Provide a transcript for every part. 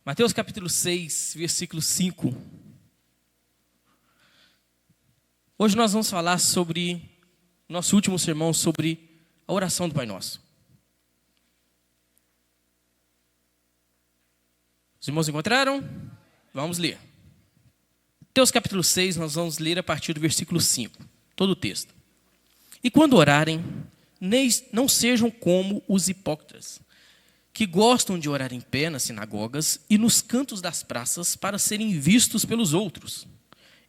Mateus capítulo 6, versículo 5. Hoje nós vamos falar sobre, nosso último sermão, sobre a oração do Pai Nosso. Os irmãos encontraram? Vamos ler. Mateus capítulo 6, nós vamos ler a partir do versículo 5, todo o texto. E quando orarem, não sejam como os hipócritas, que gostam de orar em pé nas sinagogas e nos cantos das praças para serem vistos pelos outros.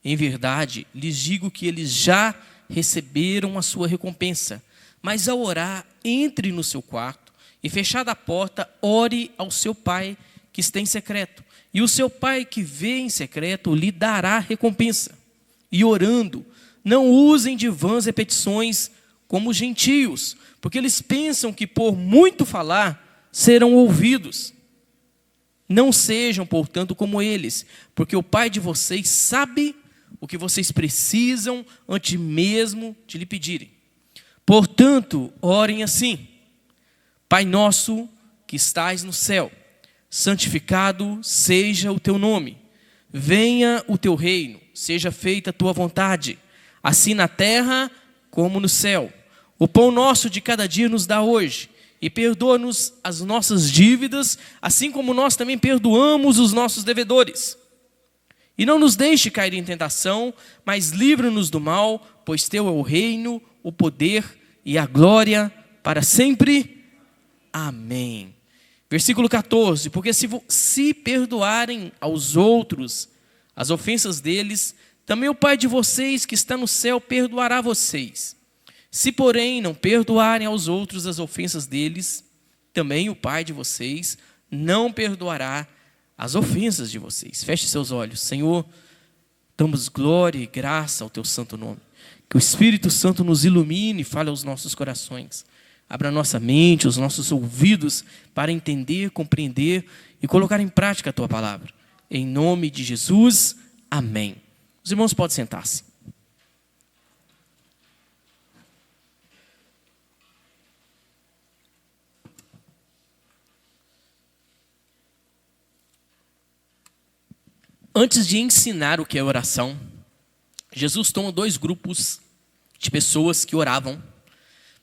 Em verdade, lhes digo que eles já receberam a sua recompensa. Mas ao orar, entre no seu quarto e, fechada a porta, ore ao seu Pai que está em secreto. E o seu Pai que vê em secreto lhe dará recompensa. E orando, não usem de vãs repetições como os gentios, porque eles pensam que por muito falar serão ouvidos. Não sejam, portanto, como eles, porque o Pai de vocês sabe o que vocês precisam antes mesmo de lhe pedirem. Portanto, orem assim: Pai nosso que estais no céu, santificado seja o teu nome. Venha o teu reino, seja feita a tua vontade, assim na terra como no céu. O pão nosso de cada dia nos dá hoje, e perdoa-nos as nossas dívidas, assim como nós também perdoamos os nossos devedores. E não nos deixe cair em tentação, mas livra-nos do mal, pois teu é o reino, o poder e a glória para sempre. Amém. Versículo 14. Porque se perdoarem aos outros as ofensas deles, também o Pai de vocês que está no céu perdoará vocês. Se, porém, não perdoarem aos outros as ofensas deles, também o Pai de vocês não perdoará as ofensas de vocês. Feche seus olhos. Senhor, damos glória e graça ao teu santo nome. Que o Espírito Santo nos ilumine e fale aos nossos corações. Abra a nossa mente, os nossos ouvidos, para entender, compreender e colocar em prática a tua palavra. Em nome de Jesus, amém. Os irmãos podem sentar-se. Antes de ensinar o que é oração, Jesus toma dois grupos de pessoas que oravam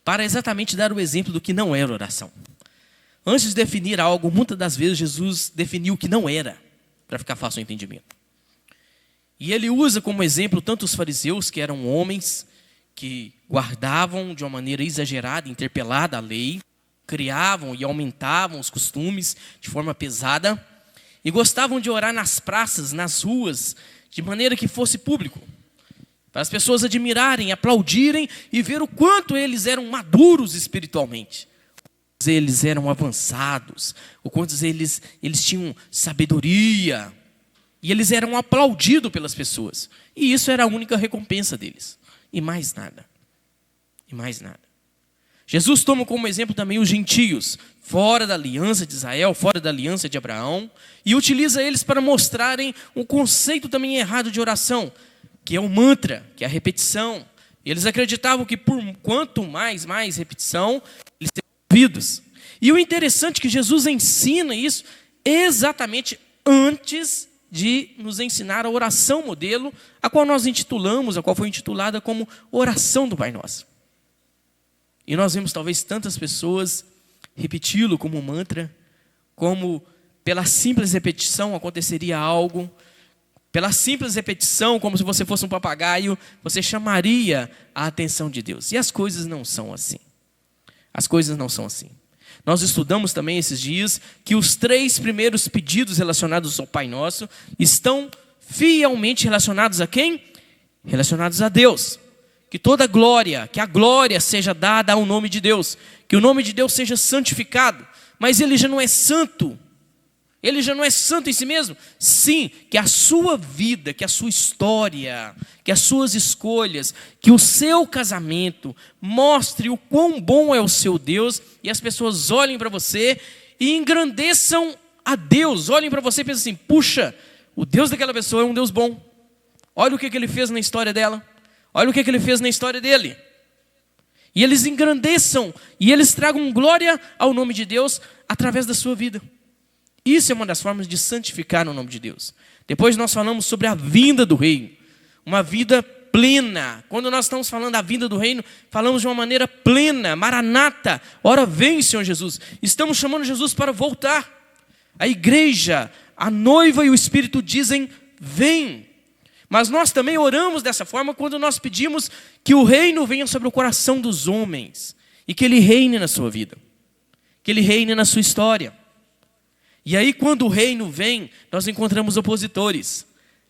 para exatamente dar o exemplo do que não era oração. Antes de definir algo, muitas das vezes Jesus definiu o que não era, para ficar fácil o entendimento. E ele usa como exemplo tanto os fariseus, que eram homens que guardavam de uma maneira exagerada, interpelada a lei, criavam e aumentavam os costumes de forma pesada, e gostavam de orar nas praças, nas ruas, de maneira que fosse público, para as pessoas admirarem, aplaudirem e ver o quanto eles eram maduros espiritualmente. Eles eram avançados, o quanto eles tinham sabedoria, e eles eram aplaudidos pelas pessoas. E isso era a única recompensa deles, e mais nada. E mais nada. Jesus toma como exemplo também os gentios, fora da aliança de Israel, fora da aliança de Abraão, e utiliza eles para mostrarem um conceito também errado de oração, que é o mantra, que é a repetição. E eles acreditavam que por quanto mais repetição, eles seriam ouvidos. E o interessante é que Jesus ensina isso exatamente antes de nos ensinar a oração modelo, a qual nós intitulamos, a qual foi intitulada como oração do Pai Nosso. E nós vemos talvez tantas pessoas repeti-lo como um mantra, como pela simples repetição aconteceria algo, pela simples repetição, como se você fosse um papagaio, você chamaria a atenção de Deus. E as coisas não são assim. As coisas não são assim. Nós estudamos também esses dias que os 3 primeiros pedidos relacionados ao Pai Nosso estão fielmente relacionados a quem? Relacionados a Deus. Que toda glória, que a glória seja dada ao nome de Deus, que o nome de Deus seja santificado, mas Ele já não é santo, Ele já não é santo em si mesmo? Sim, que a sua vida, que a sua história, que as suas escolhas, que o seu casamento mostre o quão bom é o seu Deus, e as pessoas olhem para você e engrandeçam a Deus, olhem para você e pensem assim: puxa, o Deus daquela pessoa é um Deus bom, olha o que Ele fez na história dela, olha o que Ele fez na história dele. E eles engrandeçam, e eles tragam glória ao nome de Deus através da sua vida. Isso é uma das formas de santificar o nome de Deus. Depois nós falamos sobre a vinda do reino. Uma vida plena. Quando nós estamos falando da vinda do reino, falamos de uma maneira plena. Maranata. Ora vem, Senhor Jesus. Estamos chamando Jesus para voltar. A igreja, a noiva e o Espírito dizem, vem. Mas nós também oramos dessa forma quando nós pedimos que o reino venha sobre o coração dos homens. E que ele reine na sua vida. Que ele reine na sua história. E aí quando o reino vem, nós encontramos opositores.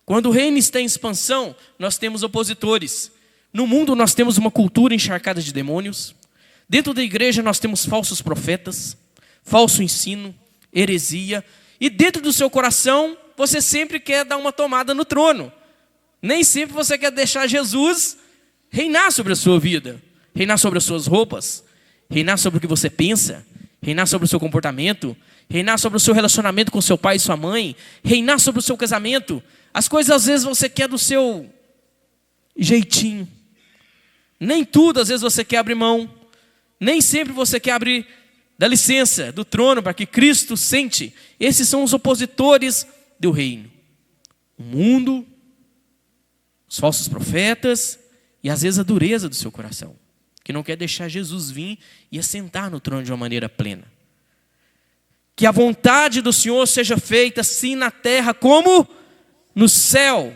Quando o reino está em expansão, nós temos opositores. No mundo nós temos uma cultura encharcada de demônios. Dentro da igreja nós temos falsos profetas, falso ensino, heresia. E dentro do seu coração, você sempre quer dar uma tomada no trono. Nem sempre você quer deixar Jesus reinar sobre a sua vida. Reinar sobre as suas roupas. Reinar sobre o que você pensa. Reinar sobre o seu comportamento. Reinar sobre o seu relacionamento com seu pai e sua mãe. Reinar sobre o seu casamento. As coisas às vezes você quer do seu jeitinho. Nem tudo às vezes você quer abrir mão. Nem sempre você quer abrir da licença, do trono, para que Cristo sente. Esses são os opositores do reino. O mundo, os falsos profetas e às vezes a dureza do seu coração. Que não quer deixar Jesus vir e assentar no trono de uma maneira plena. Que a vontade do Senhor seja feita assim na terra como no céu.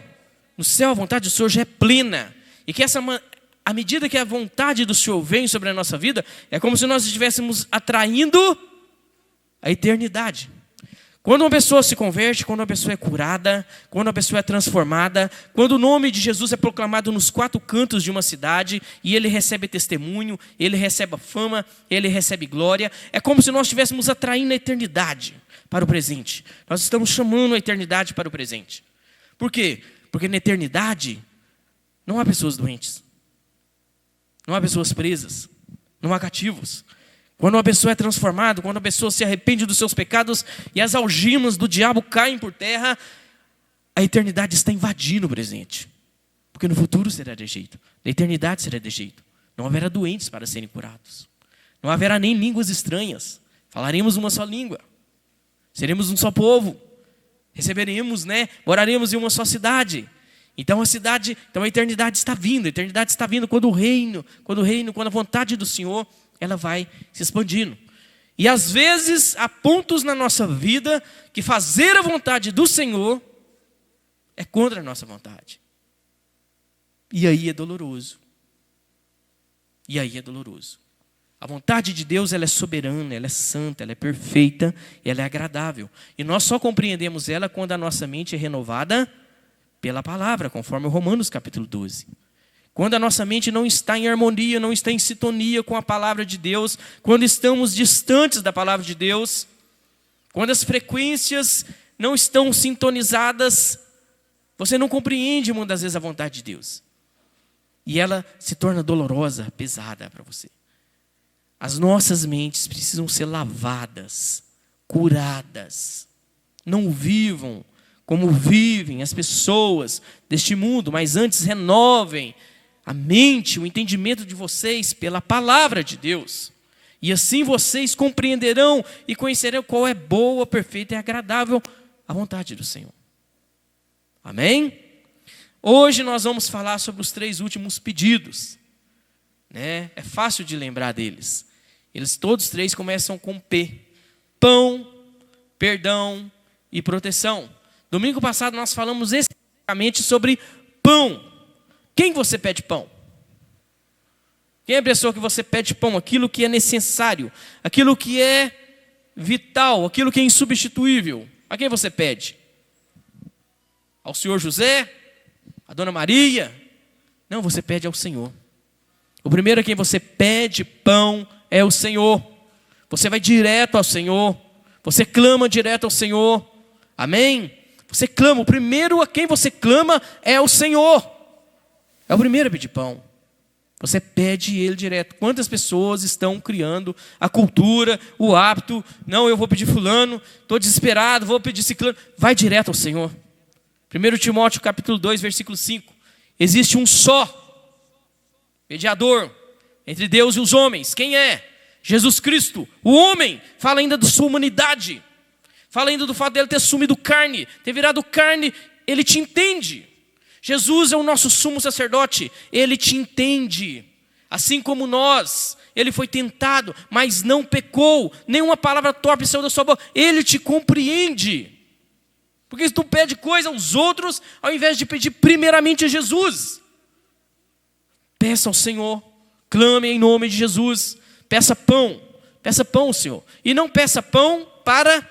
No céu a vontade do Senhor já é plena. E que à medida que a vontade do Senhor vem sobre a nossa vida, é como se nós estivéssemos atraindo a eternidade. Quando uma pessoa se converte, quando uma pessoa é curada, quando uma pessoa é transformada, quando o nome de Jesus é proclamado nos 4 cantos de uma cidade, e ele recebe testemunho, ele recebe fama, ele recebe glória, é como se nós estivéssemos atraindo a eternidade para o presente. Nós estamos chamando a eternidade para o presente. Por quê? Porque na eternidade não há pessoas doentes, não há pessoas presas, não há cativos. Quando uma pessoa é transformada, quando uma pessoa se arrepende dos seus pecados e as algemas do diabo caem por terra, a eternidade está invadindo o presente. Porque no futuro será de jeito, na eternidade será de jeito. Não haverá doentes para serem curados. Não haverá nem línguas estranhas. Falaremos uma só língua. Seremos um só povo. Receberemos, moraremos em uma só cidade. Então a eternidade está vindo. A eternidade está vindo quando a vontade do Senhor, ela vai se expandindo. E às vezes há pontos na nossa vida que fazer a vontade do Senhor é contra a nossa vontade. E aí é doloroso. A vontade de Deus, ela é soberana, ela é santa, ela é perfeita, ela é agradável. E nós só compreendemos ela quando a nossa mente é renovada pela palavra, conforme Romanos capítulo 12. Quando a nossa mente não está em harmonia, não está em sintonia com a palavra de Deus, quando estamos distantes da palavra de Deus, quando as frequências não estão sintonizadas, você não compreende muitas vezes a vontade de Deus. E ela se torna dolorosa, pesada para você. As nossas mentes precisam ser lavadas, curadas. Não vivam como vivem as pessoas deste mundo, mas antes renovem a mente, o entendimento de vocês pela palavra de Deus. E assim vocês compreenderão e conhecerão qual é boa, perfeita e agradável a vontade do Senhor. Amém? Hoje nós vamos falar sobre os 3 últimos pedidos. É fácil de lembrar deles. Eles todos 3 começam com P. Pão, perdão e proteção. Domingo passado nós falamos especificamente sobre pão. Quem você pede pão? Quem é a pessoa que você pede pão? Aquilo que é necessário, aquilo que é vital, aquilo que é insubstituível. A quem você pede? Ao senhor José? A dona Maria? Não, você pede ao Senhor. O primeiro a quem você pede pão é o Senhor. Você vai direto ao Senhor. Você clama direto ao Senhor. Amém? Você clama. O primeiro a quem você clama é o Senhor. É o primeiro a pedir pão. Você pede ele direto. Quantas pessoas estão criando a cultura, o hábito? Não, eu vou pedir fulano, estou desesperado, vou pedir ciclano. Vai direto ao Senhor. 1 Timóteo capítulo 2, versículo 5. Existe um só mediador entre Deus e os homens. Quem é? Jesus Cristo. O homem fala ainda da sua humanidade. Fala ainda do fato dele ter sumido carne, ter virado carne, ele te entende. Jesus é o nosso sumo sacerdote, ele te entende. Assim como nós, ele foi tentado, mas não pecou, nenhuma palavra torpe saiu da sua boca, ele te compreende. Porque se tu pede coisa aos outros, ao invés de pedir primeiramente a Jesus, peça ao Senhor, clame em nome de Jesus, peça pão, Senhor. E não peça pão para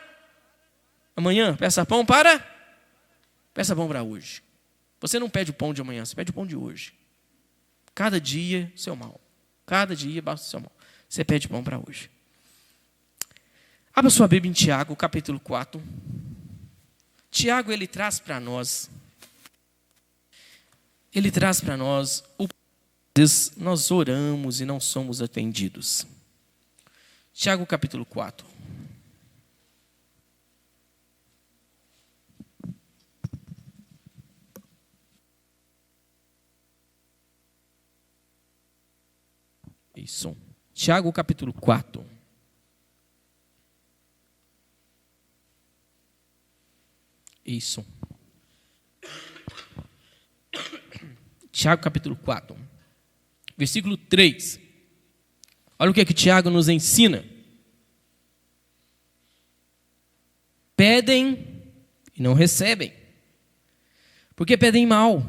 amanhã, peça pão para hoje. Você não pede o pão de amanhã, você pede o pão de hoje. Cada dia seu mal. Cada dia basta o seu mal. Você pede pão para hoje. Abra sua Bíblia em Tiago, capítulo 4. Tiago, ele traz para nós o vezes nós oramos e não somos atendidos. Tiago, capítulo 4. Isso. Tiago, capítulo 4. Isso. Tiago, capítulo 4. Versículo 3. Olha o que Tiago nos ensina. Pedem e não recebem, porque pedem mal,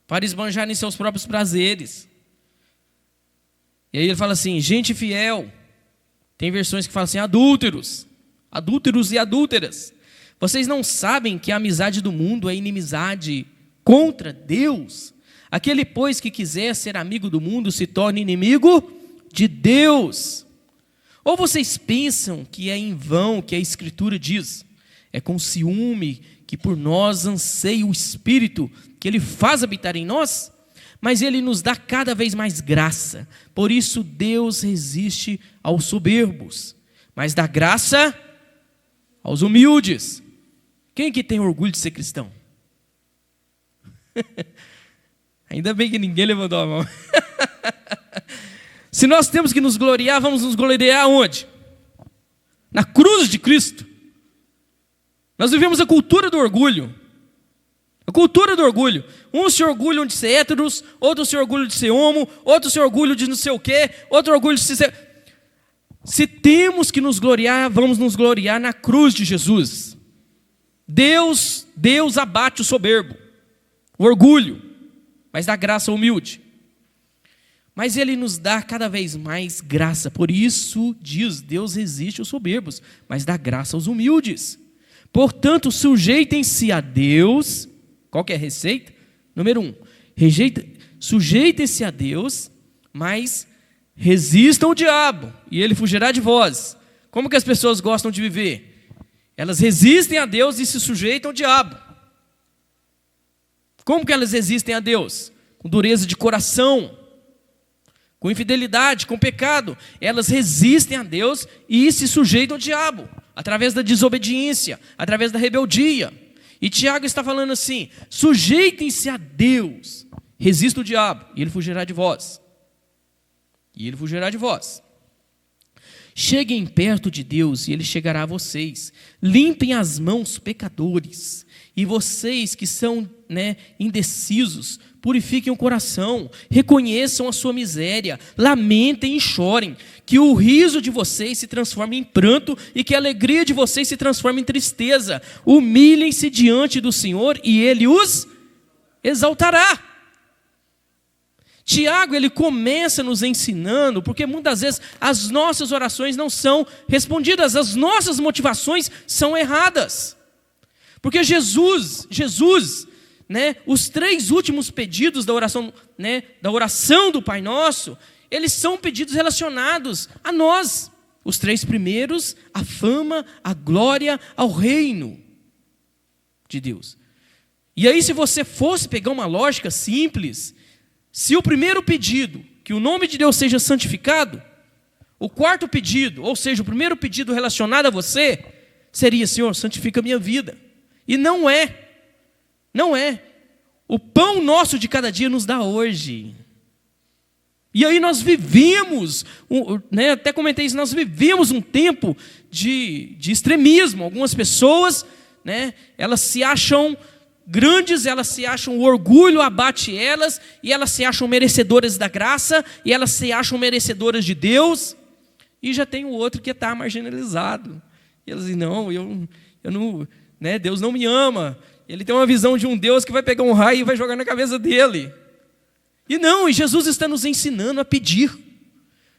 para esbanjarem seus próprios prazeres. E aí ele fala assim, gente fiel. Tem versões que falam assim, adúlteros e adúlteras. Vocês não sabem que a amizade do mundo é inimizade contra Deus? Aquele, pois, que quiser ser amigo do mundo se torna inimigo de Deus. Ou vocês pensam que é em vão que a Escritura diz, é com ciúme que por nós anseia o Espírito que Ele faz habitar em nós? Mas Ele nos dá cada vez mais graça. Por isso Deus resiste aos soberbos, mas dá graça aos humildes. Quem que tem orgulho de ser cristão? Ainda bem que ninguém levantou a mão. Se nós temos que nos gloriar, vamos nos gloriar aonde? Na cruz de Cristo. Nós vivemos a cultura do orgulho. A cultura do orgulho. Uns se orgulham de ser héteros, outros se orgulham de ser homo, outros se orgulham de não sei o quê, outro orgulho de ser... Se temos que nos gloriar, vamos nos gloriar na cruz de Jesus. Deus abate o soberbo, o orgulho, mas dá graça ao humilde. Mas Ele nos dá cada vez mais graça. Por isso diz, Deus resiste aos soberbos, mas dá graça aos humildes. Portanto, sujeitem-se a Deus. Qual que é a receita? Número 1, sujeitem-se a Deus, mas resistam ao diabo, e ele fugirá de vós. Como que as pessoas gostam de viver? Elas resistem a Deus e se sujeitam ao diabo. Como que elas resistem a Deus? Com dureza de coração, com infidelidade, com pecado. Elas resistem a Deus e se sujeitam ao diabo, através da desobediência, através da rebeldia. E Tiago está falando assim, sujeitem-se a Deus, resista o diabo, e ele fugirá de vós. Cheguem perto de Deus, e Ele chegará a vocês. Limpem as mãos, pecadores. E vocês que são indecisos, purifiquem o coração, reconheçam a sua miséria, lamentem e chorem, que o riso de vocês se transforme em pranto e que a alegria de vocês se transforme em tristeza. Humilhem-se diante do Senhor e Ele os exaltará. Tiago, ele começa nos ensinando, porque muitas vezes as nossas orações não são respondidas, as nossas motivações são erradas. Porque Jesus, os 3 últimos pedidos da oração do Pai Nosso, eles são pedidos relacionados a nós. Os 3 primeiros, a fama, a glória, ao reino de Deus. E aí, se você fosse pegar uma lógica simples, se o primeiro pedido, que o nome de Deus seja santificado, o 4º pedido, ou seja, o primeiro pedido relacionado a você, seria, Senhor, santifica a minha vida. E não é. O pão nosso de cada dia nos dá hoje. E aí nós vivemos, até comentei isso, nós vivemos um tempo de extremismo. Algumas pessoas, elas se acham grandes, elas se acham, o orgulho abate elas, e elas se acham merecedoras da graça, e elas se acham merecedoras de Deus, e já tem o outro que está marginalizado. E elas dizem, não, eu não, Deus não me ama. Ele tem uma visão de um Deus que vai pegar um raio e vai jogar na cabeça dele. E Jesus está nos ensinando a pedir,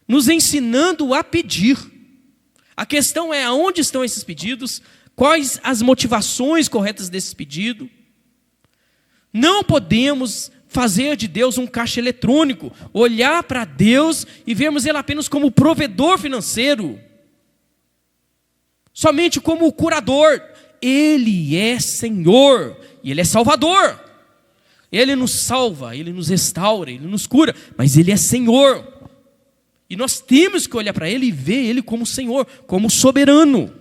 nos ensinando a pedir. A questão é aonde estão esses pedidos, quais as motivações corretas desse pedido. Não podemos fazer de Deus um caixa eletrônico, olhar para Deus e vermos Ele apenas como provedor financeiro, somente como o curador. Ele é Senhor e Ele é Salvador. Ele nos salva, Ele nos restaura, Ele nos cura, mas Ele é Senhor. E nós temos que olhar para Ele e ver Ele como Senhor, como soberano.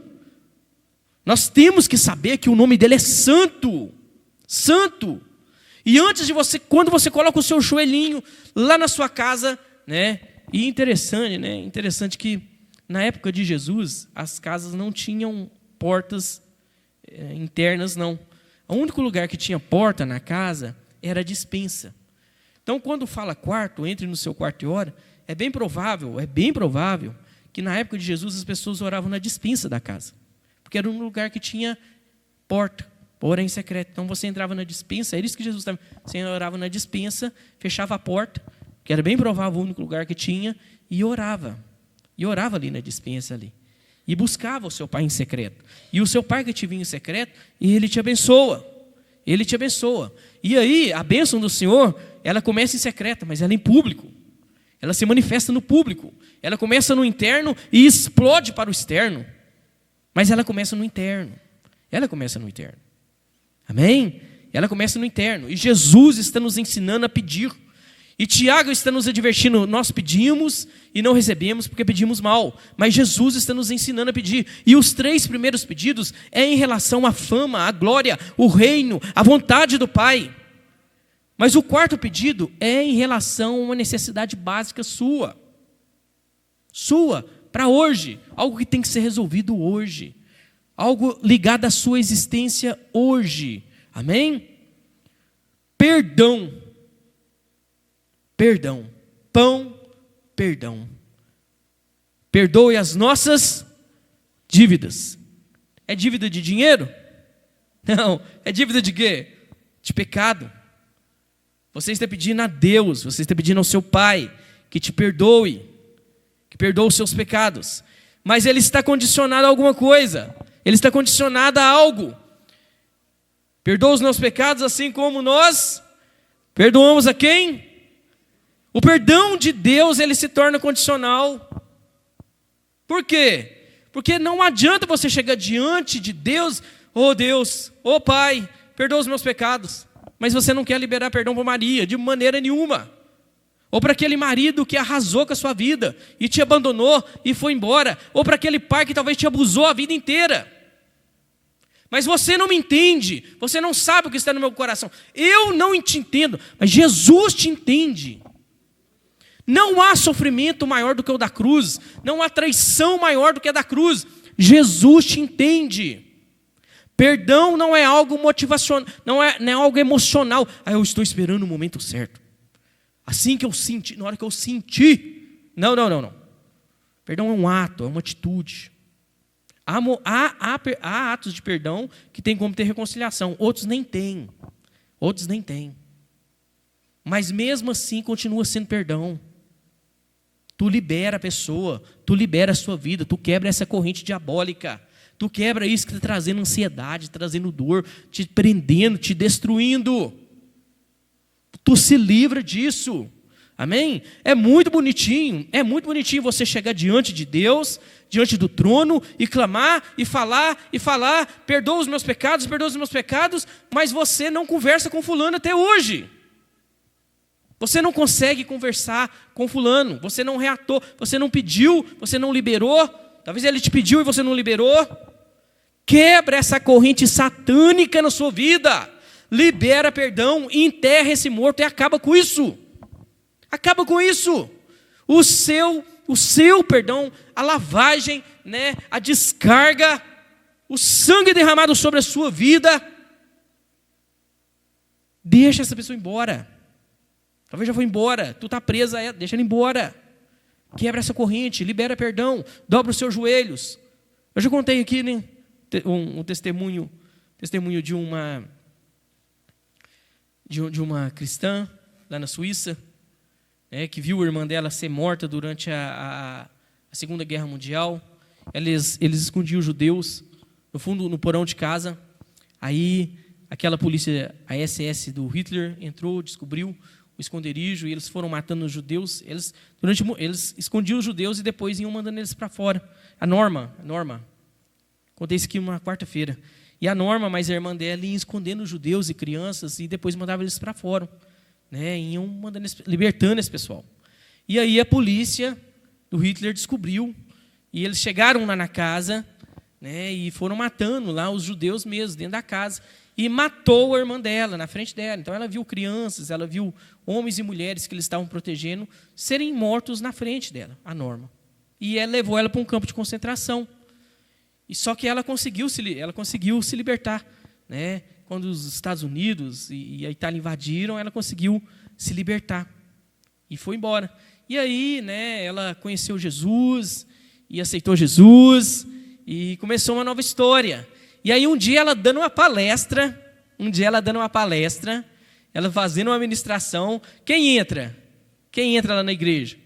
Nós temos que saber que o nome dEle é santo, santo. E antes de você, quando você coloca o seu joelhinho lá na sua casa, e interessante que na época de Jesus, as casas não tinham portas internas, não. O único lugar que tinha porta na casa era a despensa. Então, quando fala quarto, entre no seu quarto e ora, é bem provável que na época de Jesus as pessoas oravam na despensa da casa, porque era um lugar que tinha porta, porém secreto. Então você entrava na despensa, era isso que Jesus estava. Você orava na despensa, fechava a porta, que era bem provável o único lugar que tinha, e orava. E orava ali na despensa ali. E buscava o seu pai em secreto. E o seu pai que te vinha em secreto, e ele te abençoa. Ele te abençoa. E aí, a bênção do Senhor, ela começa em secreto, mas ela é em público. Ela se manifesta no público. Ela começa no interno e explode para o externo. Mas ela começa no interno. Ela começa no interno. Amém? Ela começa no interno. E Jesus está nos ensinando a pedir. E Tiago está nos advertindo, nós pedimos e não recebemos porque pedimos mal. Mas Jesus está nos ensinando a pedir. E os 3 primeiros pedidos é em relação à fama, à glória, o reino, a vontade do Pai. Mas o 4º pedido é em relação a uma necessidade básica sua. Sua, para hoje. Algo que tem que ser resolvido hoje. Algo ligado à sua existência hoje. Amém? Perdão. Perdão. Pão, perdão. Perdoe as nossas dívidas. É dívida de dinheiro? Não. É dívida de quê? De pecado. Você está pedindo a Deus, você está pedindo ao seu Pai que te perdoe, que perdoe os seus pecados. Mas Ele está condicionado a alguma coisa. Ele está condicionado a algo. Perdoa os nossos pecados assim como nós perdoamos a quem? O perdão de Deus, ele se torna condicional. Por quê? Porque não adianta você chegar diante de Deus, Deus, Pai, perdoa os meus pecados. Mas você não quer liberar perdão para Maria, de maneira nenhuma. Ou para aquele marido que arrasou com a sua vida e te abandonou e foi embora. Ou para aquele pai que talvez te abusou a vida inteira. Mas você não me entende, você não sabe o que está no meu coração. Eu não te entendo, mas Jesus te entende. Não há sofrimento maior do que o da cruz. Não há traição maior do que a da cruz. Jesus te entende. Perdão não é algo motivacional, não é algo emocional. Eu estou esperando o momento certo. Assim que eu senti, na hora que eu senti. Não. Perdão é um ato, é uma atitude. Há atos de perdão que tem como ter reconciliação. Outros nem têm. Mas mesmo assim continua sendo perdão. Tu libera a pessoa, tu libera a sua vida, tu quebra essa corrente diabólica, tu quebra isso que está trazendo ansiedade, trazendo dor, te prendendo, te destruindo. Tu se livra disso, amém? É muito bonitinho você chegar diante de Deus, diante do trono e clamar e falar, perdoa os meus pecados, mas você não conversa com fulano até hoje. Você não consegue conversar com fulano, você não reatou, você não pediu, você não liberou, talvez ele te pediu e você não liberou. Quebra essa corrente satânica na sua vida, libera perdão, enterra esse morto e acaba com isso. Acaba com isso. o seu perdão, a lavagem, né, a descarga, o sangue derramado sobre a sua vida. Deixa essa pessoa embora. Talvez já foi embora, tu está presa a ela, deixa ela embora. Quebra essa corrente, libera perdão, dobra os seus joelhos. Eu já contei aqui, né, um testemunho de uma cristã lá na Suíça, né, que viu a irmã dela ser morta durante a Segunda Guerra Mundial. Eles escondiam os judeus no fundo, no porão de casa. Aí aquela polícia, a SS do Hitler, entrou, descobriu o esconderijo e eles foram matando os judeus. Eles escondiam os judeus e depois iam mandando eles para fora. A Norma, contei isso aqui uma quarta-feira. E a Norma, mais a irmã dela, ia escondendo os judeus e crianças e depois mandava eles para fora, né? Iam mandando, libertando esse pessoal. E aí a polícia do Hitler descobriu e eles chegaram lá na casa, né? E foram matando lá os judeus mesmo dentro da casa e matou a irmã dela na frente dela. Então ela viu crianças, ela viu homens e mulheres que eles estavam protegendo serem mortos na frente dela, a Norma. E ela levou ela para um campo de concentração. E só que ela conseguiu se libertar, né? Quando os Estados Unidos e a Itália invadiram, ela conseguiu se libertar e foi embora. E aí, né, ela conheceu Jesus e aceitou Jesus e começou uma nova história. E aí um dia ela dando uma palestra, ela fazendo uma ministração, quem entra lá na igreja?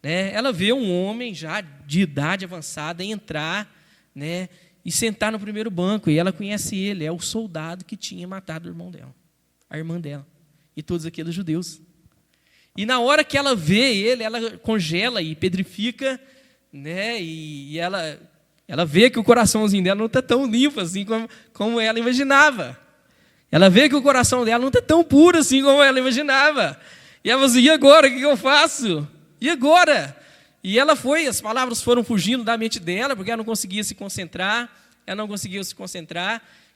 Né? Ela vê um homem já de idade avançada entrar, né, e sentar no primeiro banco, e ela conhece ele, é o soldado que tinha matado a irmã dela, e todos aqueles judeus. E na hora que ela vê ele, ela congela e pedrifica, né, e ela vê que o coraçãozinho dela não está tão limpo assim como ela imaginava. Ela vê que o coração dela não está tão puro assim como ela imaginava. E ela falou assim, e agora, o que eu faço? E agora? E as palavras foram fugindo da mente dela, porque ela não conseguia se concentrar,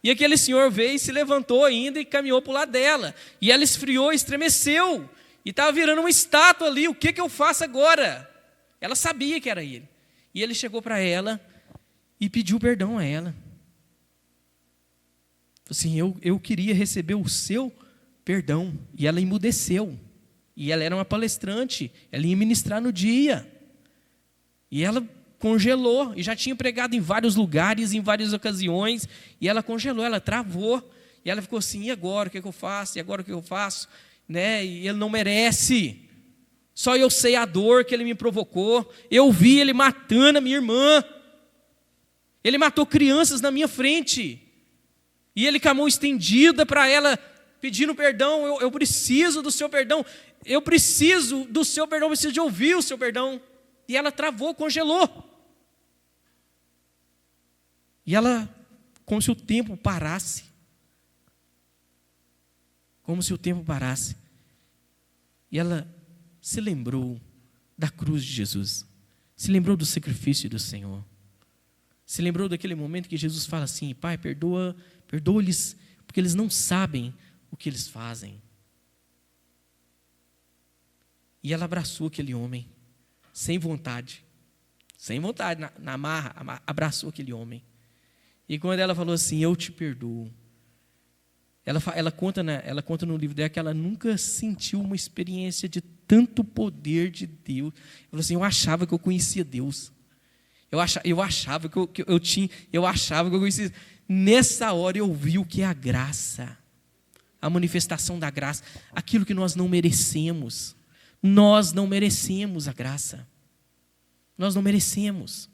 e aquele senhor veio e se levantou ainda e caminhou para o lado dela. E ela esfriou, estremeceu, e estava virando uma estátua ali, o que eu faço agora? Ela sabia que era ele. E ele chegou para ela e pediu perdão a ela. Assim, eu queria receber o seu perdão. E ela emudeceu. E ela era uma palestrante, ela ia ministrar no dia. E ela congelou, e já tinha pregado em vários lugares, em várias ocasiões, e ela congelou, ela travou, e ela ficou assim, e agora, o que eu faço? E agora o que eu faço? Né? E ele não merece, só eu sei a dor que ele me provocou, eu vi ele matando a minha irmã, ele matou crianças na minha frente, e ele com a mão estendida para ela, pedindo perdão, eu preciso do seu perdão, eu preciso de ouvir o seu perdão. E ela travou, congelou. E ela, como se o tempo parasse. E ela se lembrou da cruz de Jesus. Se lembrou do sacrifício do Senhor. Se lembrou daquele momento que Jesus fala assim, Pai, perdoa-lhes, porque eles não sabem o que eles fazem. E ela abraçou aquele homem. Sem vontade, na marra, abraçou aquele homem. E quando ela falou assim, eu te perdoo, ela conta no livro dela que ela nunca sentiu uma experiência de tanto poder de Deus. Ela falou assim, eu achava que eu conhecia Deus. Eu achava que eu conhecia. Nessa hora eu vi o que é a graça, a manifestação da graça, aquilo que nós não merecemos. Nós não merecemos a graça. Nós não merecemos.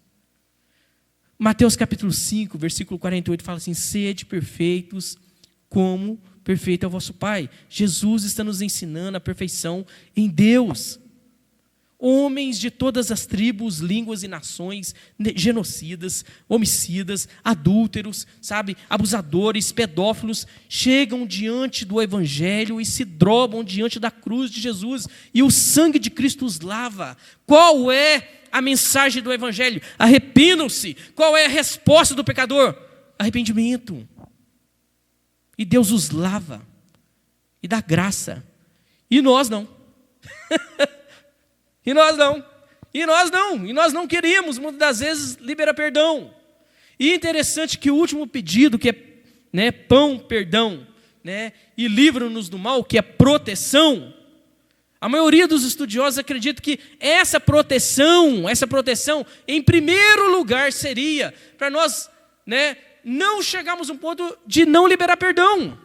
Mateus capítulo 5, versículo 48 fala assim, sede perfeitos como perfeito é o vosso Pai. Jesus está nos ensinando a perfeição em Deus. Homens de todas as tribos, línguas e nações, genocidas, homicidas, adúlteros, abusadores, pedófilos, chegam diante do Evangelho e se dobram diante da cruz de Jesus, e o sangue de Cristo os lava. Qual é a mensagem do Evangelho? Arrependam-se. Qual é a resposta do pecador? Arrependimento. E Deus os lava e dá graça. E nós não. E nós não. E nós não queríamos, muitas das vezes, liberar perdão. E é interessante que o último pedido, que é pão, perdão, e livra-nos do mal, que é proteção, a maioria dos estudiosos acredita que essa proteção, em primeiro lugar, seria para nós não chegarmos a um ponto de não liberar perdão.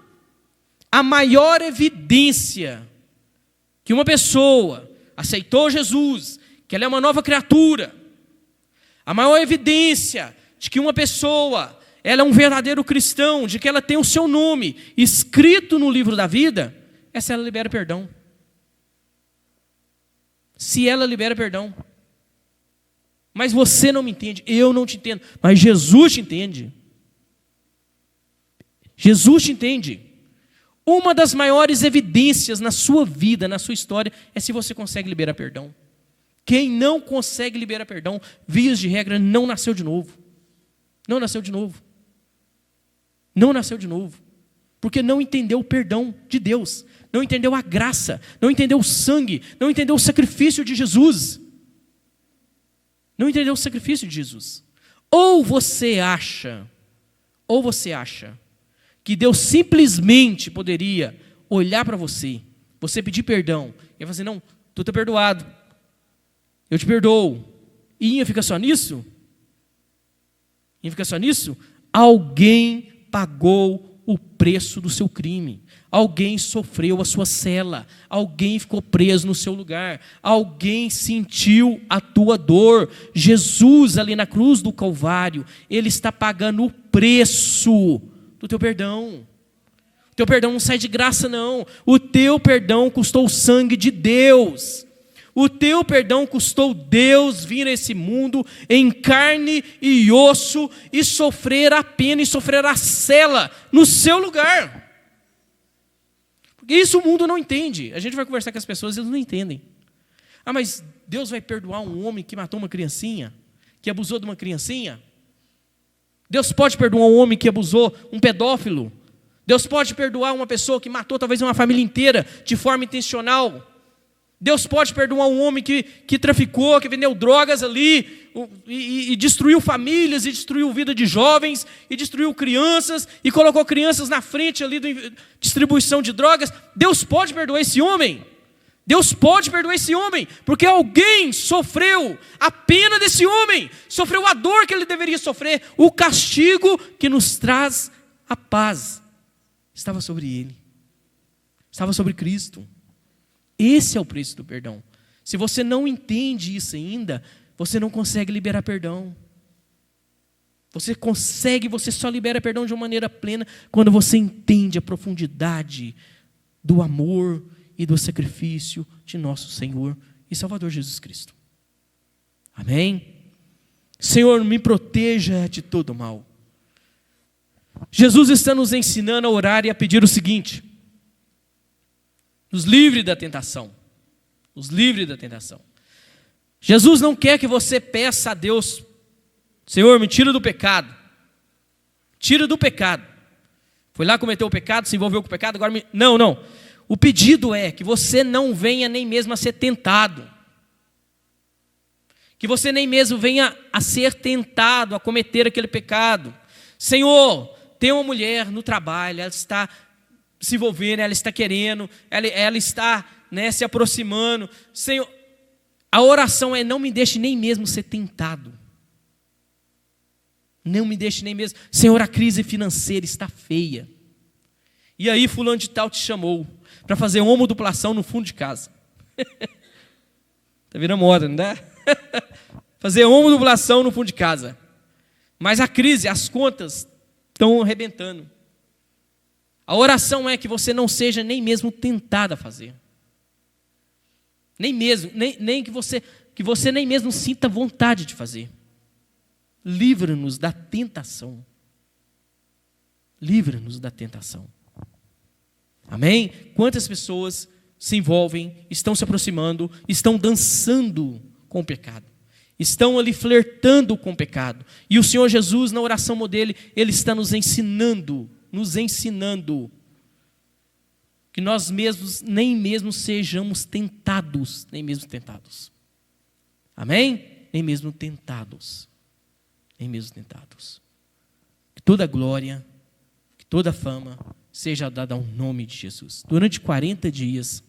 A maior evidência que uma pessoa aceitou Jesus, que ela é uma nova criatura, a maior evidência de que uma pessoa, ela é um verdadeiro cristão, de que ela tem o seu nome escrito no livro da vida, é se ela libera perdão. Se ela libera perdão. Mas você não me entende, eu não te entendo, mas Jesus te entende. Jesus te entende. Uma das maiores evidências na sua vida, na sua história, é se você consegue liberar perdão. Quem não consegue liberar perdão, vias de regra, não nasceu de novo. Não nasceu de novo. Não nasceu de novo. Porque não entendeu o perdão de Deus. Não entendeu a graça. Não entendeu o sangue. Não entendeu o sacrifício de Jesus. Não entendeu o sacrifício de Jesus. Ou você acha que Deus simplesmente poderia olhar para você pedir perdão, e falar assim, não, tu está perdoado, eu te perdoo, e ia ficar só nisso? Alguém pagou o preço do seu crime, alguém sofreu a sua cela, alguém ficou preso no seu lugar, alguém sentiu a tua dor. Jesus ali na cruz do Calvário, Ele está pagando o preço do teu perdão. O teu perdão não sai de graça, não. O teu perdão custou o sangue de Deus. O teu perdão custou Deus vir a esse mundo em carne e osso e sofrer a pena e sofrer a cela no seu lugar. Porque isso o mundo não entende. A gente vai conversar com as pessoas e eles não entendem. Ah, mas Deus vai perdoar um homem que matou uma criancinha? Que abusou de uma criancinha? Deus pode perdoar um homem que abusou, um pedófilo? Deus pode perdoar uma pessoa que matou talvez uma família inteira de forma intencional? Deus pode perdoar um homem que traficou, que vendeu drogas ali, e destruiu famílias, e destruiu vida de jovens, e destruiu crianças, e colocou crianças na frente ali da distribuição de drogas? Deus pode perdoar esse homem? Deus pode perdoar esse homem, porque alguém sofreu a pena desse homem, sofreu a dor que ele deveria sofrer, o castigo que nos traz a paz, estava sobre ele, estava sobre Cristo. Esse é o preço do perdão. Se você não entende isso ainda, você não consegue liberar perdão. Você só libera perdão de uma maneira plena quando você entende a profundidade do amor e do sacrifício de nosso Senhor e Salvador Jesus Cristo. Amém? Senhor, me proteja de todo mal. Jesus está nos ensinando a orar e a pedir o seguinte: nos livre da tentação. Nos livre da tentação. Jesus não quer que você peça a Deus: Senhor, me tira do pecado. Tira do pecado. Foi lá, cometeu o pecado, se envolveu com o pecado, agora me... Não. O pedido é que você não venha nem mesmo a ser tentado. Que você nem mesmo venha a ser tentado a cometer aquele pecado. Senhor, tem uma mulher no trabalho, ela está se envolvendo, ela está querendo, ela está se aproximando. Senhor, a oração é: não me deixe nem mesmo ser tentado. Não me deixe nem mesmo. Senhor, a crise financeira está feia. E aí fulano de tal te chamou para fazer homoduplação no fundo de casa. Está virando moda, não dá? Fazer homoduplação no fundo de casa. Mas a crise, as contas estão arrebentando. A oração é que você não seja nem mesmo tentado a fazer. Nem mesmo, nem que você nem mesmo sinta vontade de fazer. Livra-nos da tentação. Livra-nos da tentação. Amém? Quantas pessoas se envolvem, estão se aproximando, estão dançando com o pecado. Estão ali flertando com o pecado. E o Senhor Jesus, na oração modelo, Ele está nos ensinando que nós mesmos nem mesmo sejamos tentados, Amém? Nem mesmo tentados. Nem mesmo tentados. Que toda glória, que toda fama seja dada ao nome de Jesus. Durante 40 dias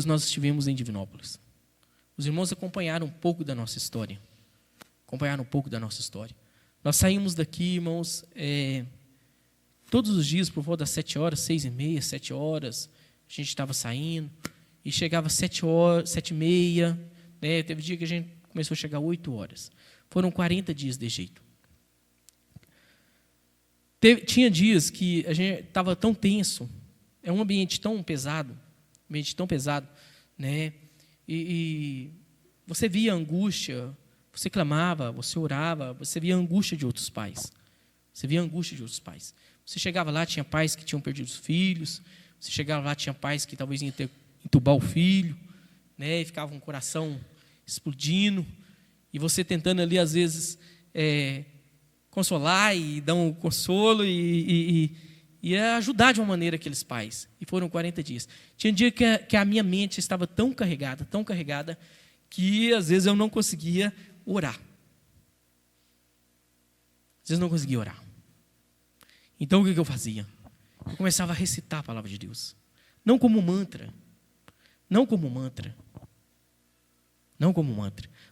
nós estivemos em Divinópolis. Os irmãos acompanharam um pouco da nossa história. Nós saímos daqui, irmãos, todos os dias, por volta das 7 horas, 6h30, 7 horas, a gente estava saindo, e chegava às 7 horas, 7h30, né? Teve dia que a gente começou a chegar às 8 horas. Foram 40 dias de jeito. Tinha dias que a gente estava tão tenso, é um ambiente tão pesado, né? E você via a angústia, você clamava, você orava, você via a angústia de outros pais. Você chegava lá, tinha pais que tinham perdido os filhos, você chegava lá, tinha pais que talvez iam entubar o filho, né? E ficava com o coração explodindo, e você tentando ali, às vezes, consolar e dar um consolo e ajudar de uma maneira aqueles pais. E foram 40 dias. Tinha dia que a minha mente estava tão carregada, que às vezes eu não conseguia orar. Então o que eu fazia? Eu começava a recitar a palavra de Deus. Não como mantra,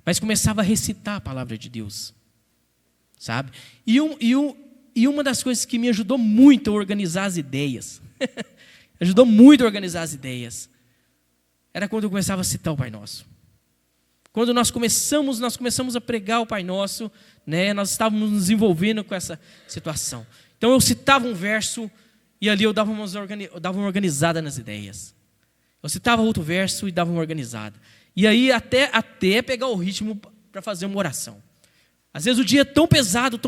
mas começava a recitar a palavra de Deus. Sabe? E uma das coisas que me ajudou muito a organizar as ideias, era quando eu começava a citar o Pai Nosso. Quando nós começamos a pregar o Pai Nosso, né, nós estávamos nos envolvendo com essa situação. Então eu citava um verso e ali eu dava uma organizada nas ideias. Eu citava outro verso e dava uma organizada. E aí até pegar o ritmo para fazer uma oração. Às vezes o dia é tão pesado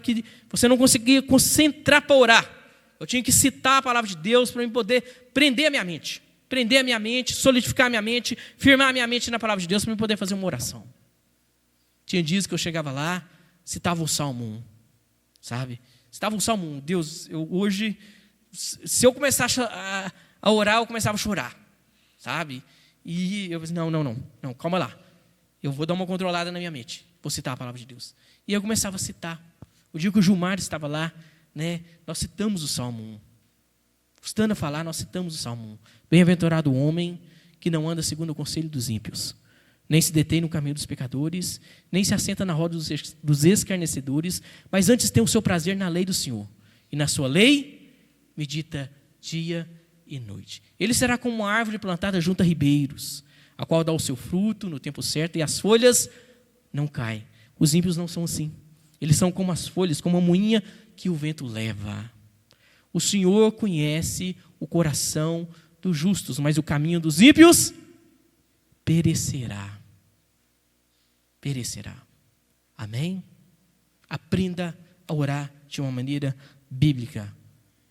que você não conseguia concentrar para orar. Eu tinha que citar a palavra de Deus para eu poder prender a minha mente, solidificar a minha mente, firmar a minha mente na palavra de Deus para eu poder fazer uma oração. Tinha dias que eu chegava lá, citava o Salmo 1, sabe? Citava o Salmo 1. Deus, hoje, se eu começar a orar, eu começava a chorar, sabe? E eu disse, não, calma lá. Eu vou dar uma controlada na minha mente. Vou citar a palavra de Deus. E eu começava a citar. O dia que o Gilmar estava lá, né, nós citamos o Salmo 1. Custando a falar, nós citamos o Salmo 1. Bem-aventurado o homem que não anda segundo o conselho dos ímpios, nem se detém no caminho dos pecadores, nem se assenta na roda dos escarnecedores, mas antes tem o seu prazer na lei do Senhor. E na sua lei medita dia e noite. Ele será como uma árvore plantada junto a ribeiros, a qual dá o seu fruto no tempo certo, e as folhas não caem. Os ímpios não são assim. Eles são como as folhas, como a moinha que o vento leva. O Senhor conhece o coração dos justos, mas o caminho dos ímpios perecerá. Amém? Aprenda a orar de uma maneira bíblica.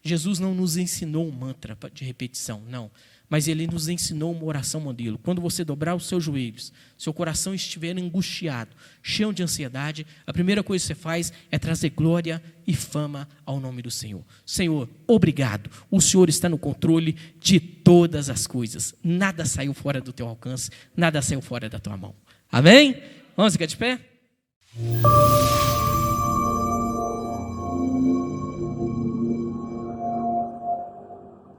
Jesus não nos ensinou um mantra de repetição, não. Mas Ele nos ensinou uma oração modelo. Quando você dobrar os seus joelhos, seu coração estiver angustiado, cheio de ansiedade, a primeira coisa que você faz é trazer glória e fama ao nome do Senhor. Senhor, obrigado. O Senhor está no controle de todas as coisas. Nada saiu fora do teu alcance, nada saiu fora da tua mão. Amém? Vamos ficar de pé?